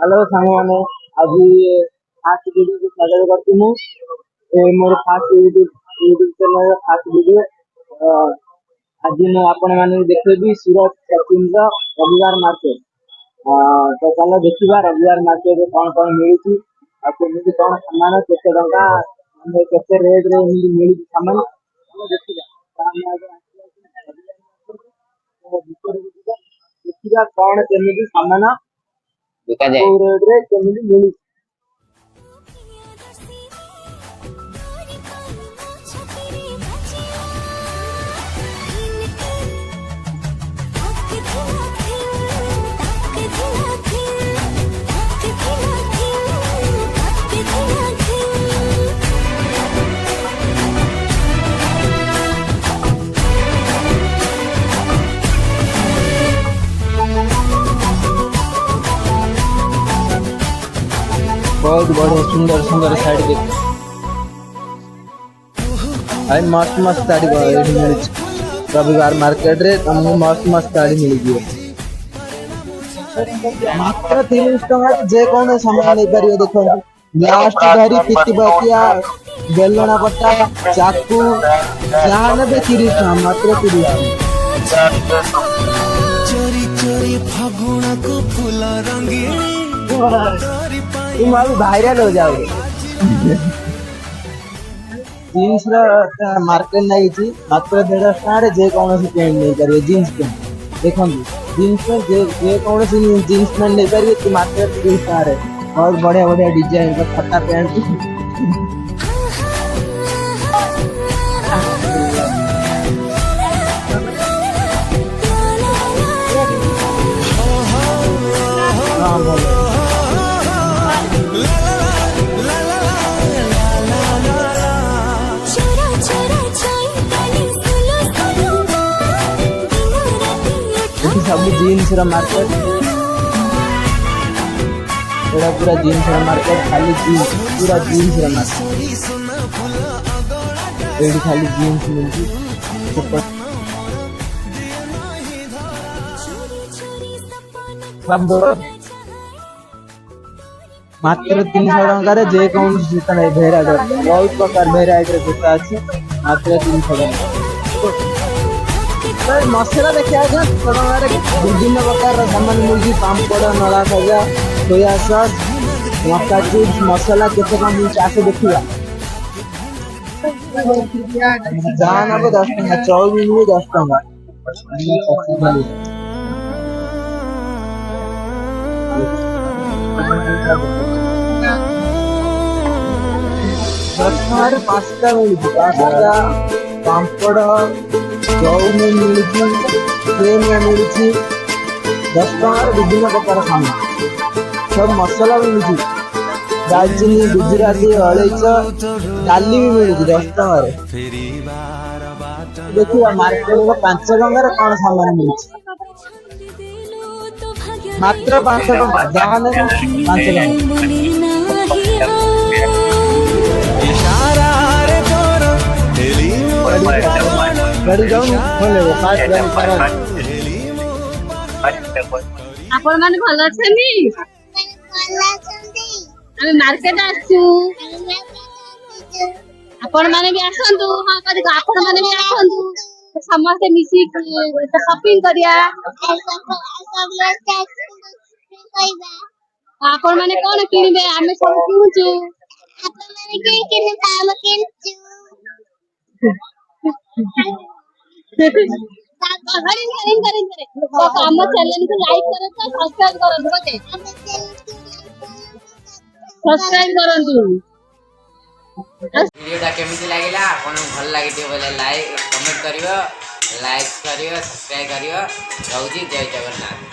Hello सांग मैंने आज फास्ट वीडियो को स्वागत करती हूँ। More fast YouTube channel fast video आज मैं आपण मैंने देखेबी सूरत सचिंद्र रविवार मार्केट। तो चलो देखा रविवार मार्केट कौन कौन मिली कमी कौन सामान केते टंका केते रेट रे मिली सामान देखा कौन केमी सामान रेट रे केमी मिली। बहुत बढ़िया सुंदर सुंदर साड़ी देख भाई मस्त मस्त साड़ी मिली रविवार मार्केट रे तुमको मस्त मस्त साड़ी मिल मात्र 30 टका जे कौन सामान ले पारियो। देखो लास्ट धरी पितिबतिया बेलना पट्टा चाकू जहां ने 30 टका मात्र 30 चोरी चोरी फागुना को फूल रंगीनी तुम अभी वायरल हो जाओगे। जीन्स मार्केट नहीं मात्र 150 टका जे कौन पैंट नहीं करिए जीन्स पैंट देखो जीन्स पैंट जे कौन जीन्स पैंट नहीं करिए मात्र 30 टका बहुत बढ़िया बढ़िया डिजाइन का फटा पैंट सब जीन्स मार्केट पूरा जीन्स मार्केट खाली जीन्स पूरा जीन्स मार्केट खाली जीन्स मिलती मात्र 300 टका जे कौन जूता नहीं भेराइट बहुत प्रकार भेराइट जूता अच्छे मात्र 300 टका। मसला देखा विभिन्न प्रकार सामान मिली पापड़ नला भजा सोया सस मक्का चिप्स मसला केते कम मिलছে आसे देखिया जहाँ ना 10 टका चाउमिन भी 10 टका पास्ता पास्ता पापड़ चाउमिन मिली मिली 10 टकर विभिन्न प्रकार सामान सब मसला भी मिली दालचीनी गुजराती अलैच डाली भी मिली 10 टकर। देखिए मार्केट में 5 टकर कौन सामान मिली मात्र 5 टका जहाँ 5 टका गाड़ी जाऊ खोले फास्ट गाड़ी करा आपण माने भलो छनी आमे मार्केट आछू आपण माने भी आसंतु हां कदी आपण माने भी आसंतु समस्त मिसी शॉपिंग करिया आपण माने कोन किनिबे आमे सब किनुचू आपण माने किने काम किनुचू काम चैनल को लाइक करो सब्सक्राइब करो बोले सब्सक्राइब करो। वीडियो टा केमिति लागिला आपन भल लागिते बोले लाइक कमेंट करियो सब्सक्राइब करियो रहउजी जय जगन्नाथ।